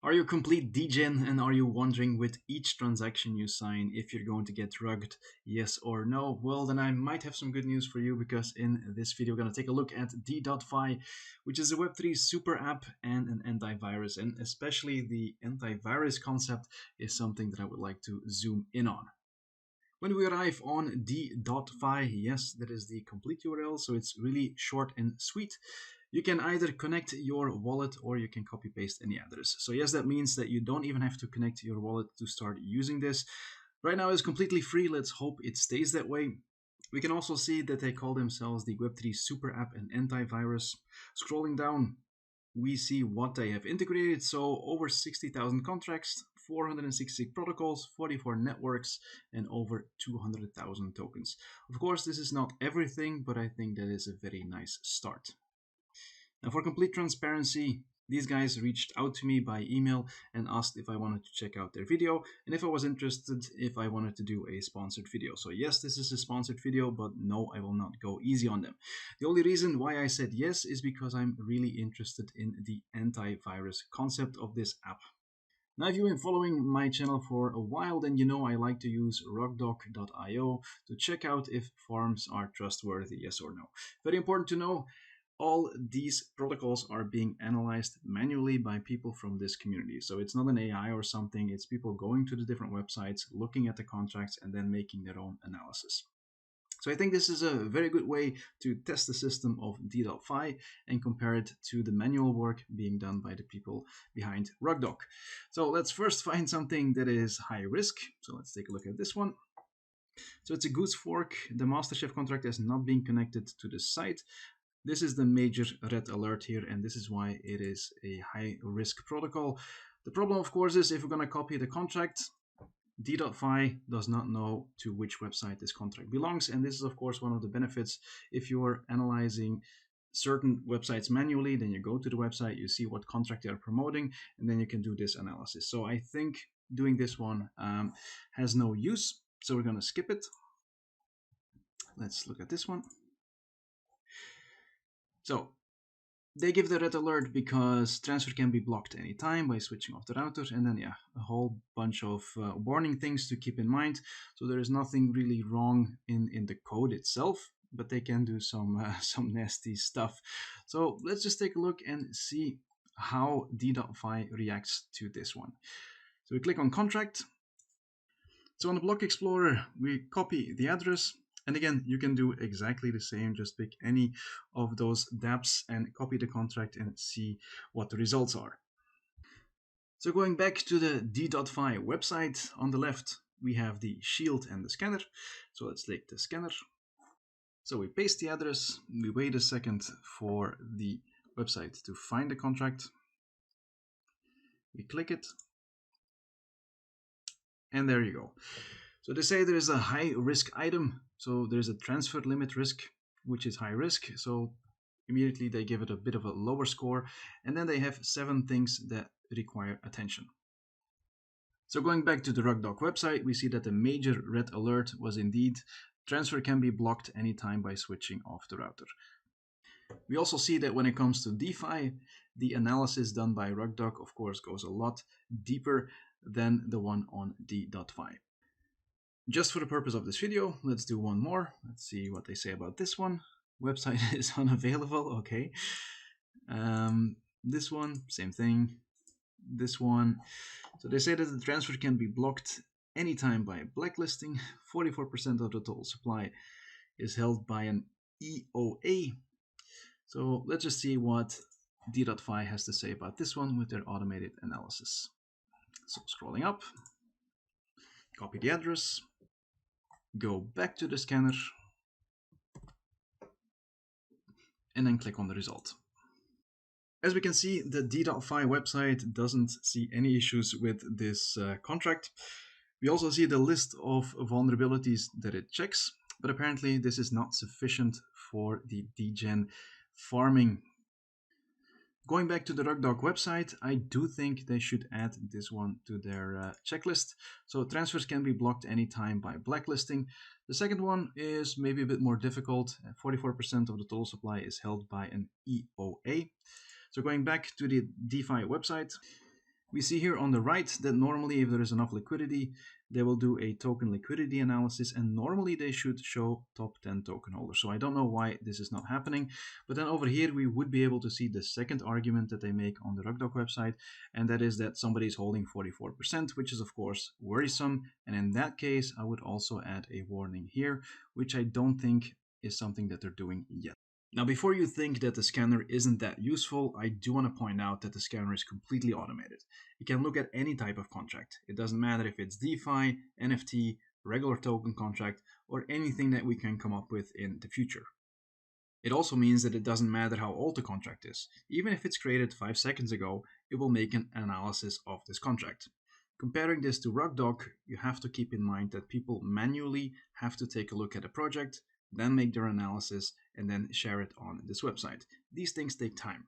Are you a complete degen and are you wondering with each transaction you sign if you're going to get rugged, yes or no? Well, then I might have some good news for you because in this video we're going to take a look at D.Fi, which is a Web3 super app and an antivirus. And especially the antivirus concept is something that I would like to zoom in on. When we arrive on D.Fi, yes, that is the complete URL, so it's really short and sweet. You can either connect your wallet or you can copy paste any address. So yes, that means that you don't even have to connect your wallet to start using this. Right now it's completely free. Let's hope it stays that way. We can also see that they call themselves the Web3 super app and antivirus. Scrolling down, we see what they have integrated. So over 60,000 contracts, 466 protocols, 44 networks, and over 200,000 tokens. Of course, this is not everything, but I think that is a very nice start. Now, for complete transparency, these guys reached out to me by email and asked if I wanted to check out their video and if I was interested if I wanted to do a sponsored video. So yes, this is a sponsored video, but no, I will not go easy on them. The only reason why I said yes is because I'm really interested in the antivirus concept of this app. Now, if you've been following my channel for a while, then you know I like to use RugDoc.io to check out if forms are trustworthy, yes or no. Very important to know, all these protocols are being analyzed manually by people from this community. So it's not an AI or something, it's people going to the different websites, looking at the contracts, and then making their own analysis. So I think this is a very good way to test the system of D.Fi and compare it to the manual work being done by the people behind RugDoc. So let's first find something that is high risk. So let's take a look at this one. So it's a Goose fork. The MasterChef contract is not being connected to the site. This is the major red alert here, and this is why it is a high risk protocol. The problem, of course, is if we're going to copy the contract, D.Fi does not know to which website this contract belongs, and this is of course one of the benefits. If you're analyzing certain websites manually, then you go to the website, you see what contract they are promoting, and then you can do this analysis. So I think doing this one has no use, so we're going to skip it. Let's look at this one. So they give the red alert because transfer can be blocked anytime by switching off the router, and then yeah, a whole bunch of warning things to keep in mind. So there is nothing really wrong in the code itself, but they can do some nasty stuff. So let's just take a look and see how D.Fi reacts to this one. So we click on contract. So on the block explorer, we copy the address. And again, you can do exactly the same, just pick any of those dApps and copy the contract and see what the results are. So going back to the D.Fi website, on the left, we have the shield and the scanner. So let's take the scanner. So we paste the address, we wait a second for the website to find the contract. We click it, and there you go. So they say there is a high risk item. So there's a transfer limit risk, which is high risk. So immediately they give it a bit of a lower score. And then they have 7 things that require attention. So going back to the RugDoc website, we see that the major red alert was indeed transfer can be blocked anytime by switching off the router. We also see that when it comes to DeFi, the analysis done by RugDoc, of course, goes a lot deeper than the one on D.Fi. Just for the purpose of this video, let's do one more. Let's see what they say about this one. Website is unavailable, okay. This one, same thing. This one. So they say that the transfer can be blocked anytime by blacklisting. 44% of the total supply is held by an EOA. So let's just see what D.Fi has to say about this one with their automated analysis. So scrolling up, copy the address, go back to the scanner, and then click on the result. As we can see, the D.Fi website doesn't see any issues with this contract. We also see the list of vulnerabilities that it checks, but apparently this is not sufficient for the degen farming. Going back to the RugDoc website, I do think they should add this one to their checklist. So transfers can be blocked anytime by blacklisting. The second one is maybe a bit more difficult. 44% of the total supply is held by an EOA. So going back to the DeFi website, We see here on the right that normally if there is enough liquidity, they will do a token liquidity analysis, and normally they should show top 10 token holders. So I don't know why this is not happening. But then over here, we would be able to see the second argument that they make on the RugDoc website, and that is that somebody is holding 44%, which is of course worrisome. And in that case, I would also add a warning here, which I don't think is something that they're doing yet. Now, before you think that the scanner isn't that useful, I do want to point out that the scanner is completely automated. It can look at any type of contract. It doesn't matter if it's DeFi, NFT, regular token contract, or anything that we can come up with in the future. It also means that it doesn't matter how old the contract is. Even if it's created 5 seconds ago, it will make an analysis of this contract. Comparing this to RugDoc, you have to keep in mind that people manually have to take a look at a project, then make their analysis, and then share it on this website. These things take time.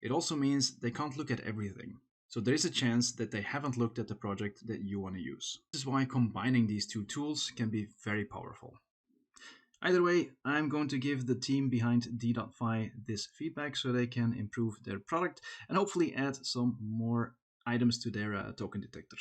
It also means they can't look at everything. So there is a chance that they haven't looked at the project that you want to use. This is why combining these two tools can be very powerful. Either way, I'm going to give the team behind De.Fi this feedback so they can improve their product and hopefully add some more items to their token detector.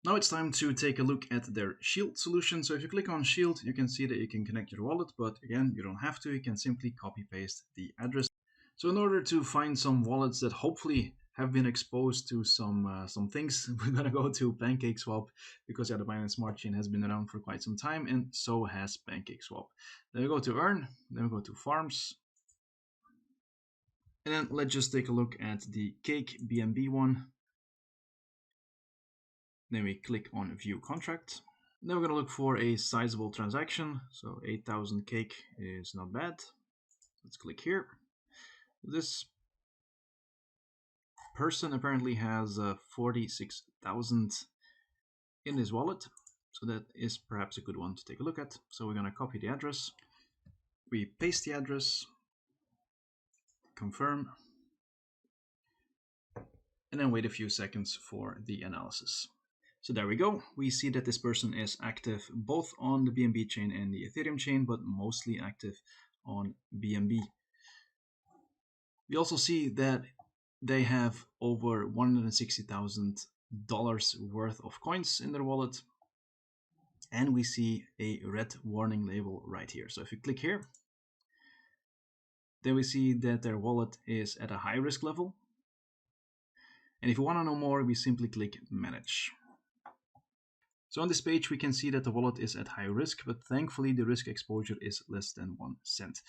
Now it's time to take a look at their Shield solution. So if you click on Shield, you can see that you can connect your wallet, but again, you don't have to. You can simply copy paste the address. So in order to find some wallets that hopefully have been exposed to some things, we're gonna go to PancakeSwap because the Binance Smart Chain has been around for quite some time, and so has PancakeSwap. Then we go to Earn, then we go to Farms, and then let's just take a look at the Cake BNB one. Then we click on View Contract. Then we're going to look for a sizable transaction. So 8,000 Cake is not bad. Let's click here. This person apparently has 46,000 in his wallet. So that is perhaps a good one to take a look at. So we're going to copy the address. We paste the address. Confirm. And then wait a few seconds for the analysis. So there we go. We see that this person is active both on the BNB chain and the Ethereum chain, but mostly active on BNB. We also see that they have over $160,000 worth of coins in their wallet. And we see a red warning label right here. So if you click here, then we see that their wallet is at a high risk level. And if you want to know more, we simply click Manage. So on this page, we can see that the wallet is at high risk, but thankfully the risk exposure is less than 1 cent.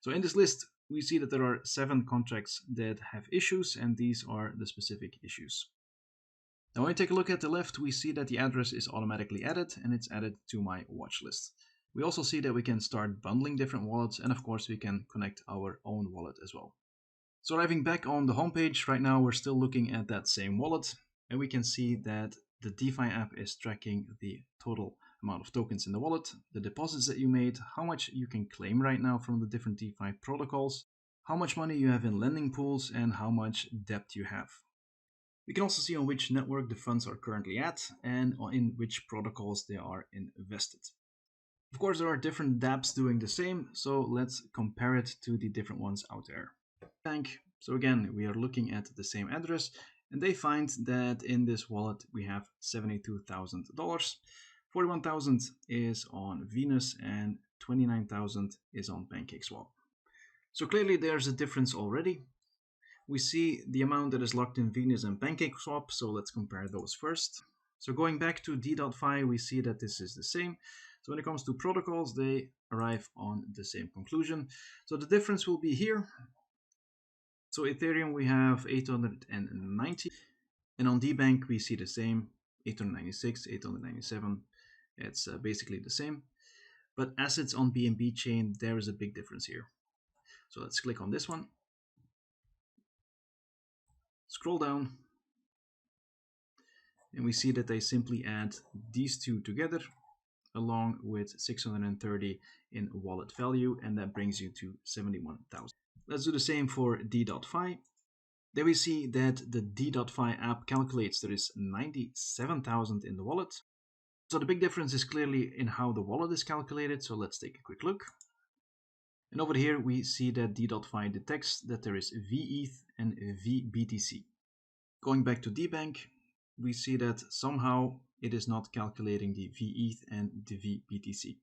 So in this list, we see that there are 7 contracts that have issues, and these are the specific issues. Now when we take a look at the left, we see that the address is automatically added, and it's added to my watch list. We also see that we can start bundling different wallets, and of course we can connect our own wallet as well. So arriving back on the homepage, right now we're still looking at that same wallet, and we can see that the DeFi app is tracking the total amount of tokens in the wallet, the deposits that you made, how much you can claim right now from the different DeFi protocols, how much money you have in lending pools, and how much debt you have. We can also see on which network the funds are currently at and in which protocols they are invested. Of course, there are different dApps doing the same, so let's compare it to the different ones out there. Bank. So again, we are looking at the same address, and they find that in this wallet we have $72,000. 41,000 is on Venus and 29,000 is on PancakeSwap. So clearly there's a difference already. We see the amount that is locked in Venus and PancakeSwap, so let's compare those first. So going back to De.Fi, we see that this is the same. So when it comes to protocols, they arrive on the same conclusion. So the difference will be here. So Ethereum, we have 890, and on Debank, we see the same, 896, 897. It's basically the same. But assets on BNB chain, there is a big difference here. So let's click on this one. Scroll down. And we see that they simply add these two together along with 630 in wallet value, and that brings you to 71,000. Let's do the same for De.Fi. There we see that the De.Fi app calculates there is 97,000 in the wallet. So the big difference is clearly in how the wallet is calculated. So let's take a quick look. And over here we see that De.Fi detects that there is VETH and VBTC. Going back to Debank, we see that somehow it is not calculating the VETH and the VBTC.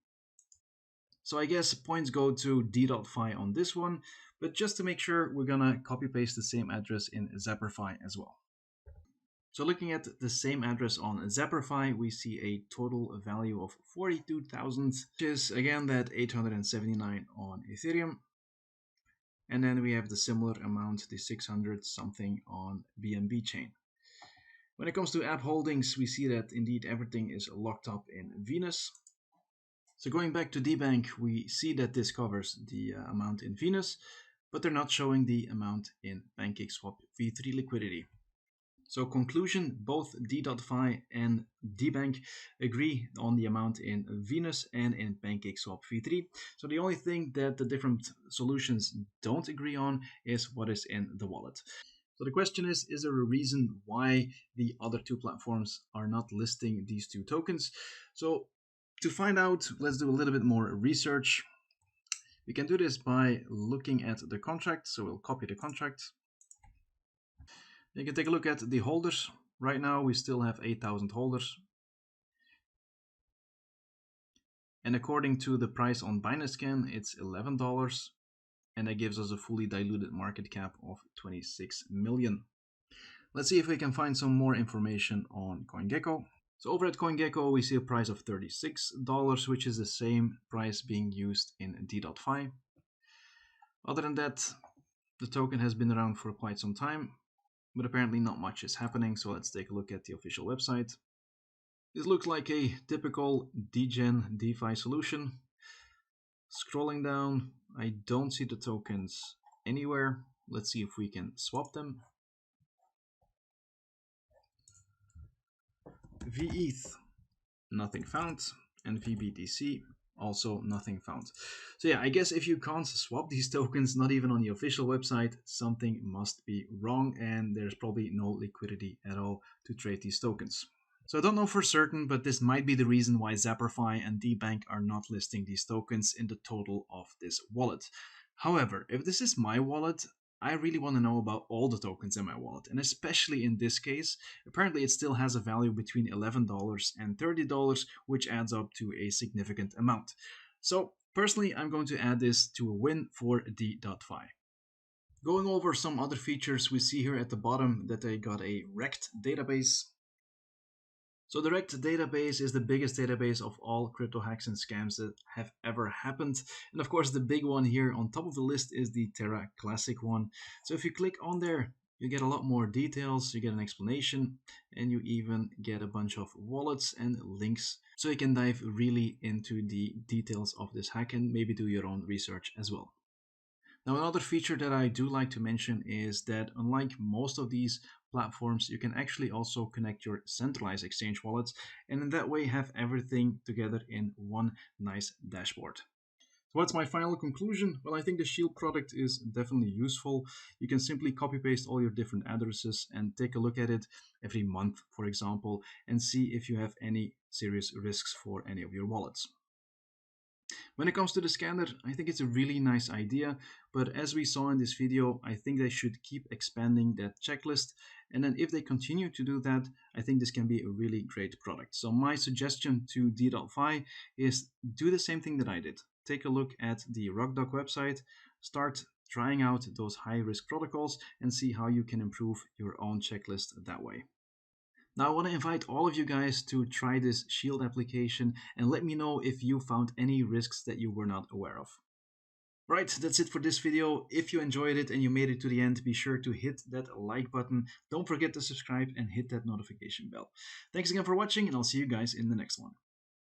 So I guess points go to D.Fi on this one, but just to make sure, we're gonna copy paste the same address in Zapper.fi as well. So looking at the same address on Zapper.fi, we see a total value of 42,000, which is again that 879 on Ethereum. And then we have the similar amount, the 600 something on BNB chain. When it comes to app holdings, we see that indeed everything is locked up in Venus. So going back to Debank, we see that this covers the amount in Venus, but they're not showing the amount in PancakeSwap v3 liquidity. So conclusion, both D.Fi and Debank agree on the amount in Venus and in PancakeSwap v3. So the only thing that the different solutions don't agree on is what is in the wallet. So the question is there a reason why the other two platforms are not listing these two tokens? So to find out, let's do a little bit more research. We can do this by looking at the contract. So we'll copy the contract. You can take a look at the holders. Right now we still have 8,000 holders. And according to the price on BinanceScan, it's $11. And that gives us a fully diluted market cap of 26 million. Let's see if we can find some more information on CoinGecko. So over at CoinGecko, we see a price of $36, which is the same price being used in D.Fi. Other than that, the token has been around for quite some time, but apparently not much is happening. So let's take a look at the official website. This looks like a typical degen DeFi solution. Scrolling down, I don't see the tokens anywhere. Let's see if we can swap them. VETH, nothing found, and VBTC, also nothing found. So yeah, I guess if you can't swap these tokens, not even on the official website, something must be wrong, and there's probably no liquidity at all to trade these tokens. So I don't know for certain, but this might be the reason why Zapper.fi and Debank are not listing these tokens in the total of this wallet. However, if this is my wallet, I really want to know about all the tokens in my wallet, and especially in this case, apparently it still has a value between $11 and $30, which adds up to a significant amount. So personally, I'm going to add this to a win for D.Fi. Going over some other features, we see here at the bottom that they got a REKT database. So the REKT database is the biggest database of all crypto hacks and scams that have ever happened. And of course, the big one here on top of the list is the Terra Classic one. So if you click on there, you get a lot more details, you get an explanation, and you even get a bunch of wallets and links. So you can dive really into the details of this hack and maybe do your own research as well. Now, another feature that I do like to mention is that unlike most of these platforms, you can actually also connect your centralized exchange wallets and in that way have everything together in one nice dashboard. So what's my final conclusion? Well, I think the Shield product is definitely useful. You can simply copy paste all your different addresses and take a look at it every month, for example, and see if you have any serious risks for any of your wallets. When it comes to the scanner, I think it's a really nice idea, but as we saw in this video, I think they should keep expanding that checklist, and then if they continue to do that, I think this can be a really great product. So my suggestion to D.Fi is do the same thing that I did. Take a look at the RugDoc website, start trying out those high-risk protocols, and see how you can improve your own checklist that way. Now I want to invite all of you guys to try this Shield application and let me know if you found any risks that you were not aware of. Right, that's it for this video. If you enjoyed it and you made it to the end, be sure to hit that like button. Don't forget to subscribe and hit that notification bell. Thanks again for watching, and I'll see you guys in the next one.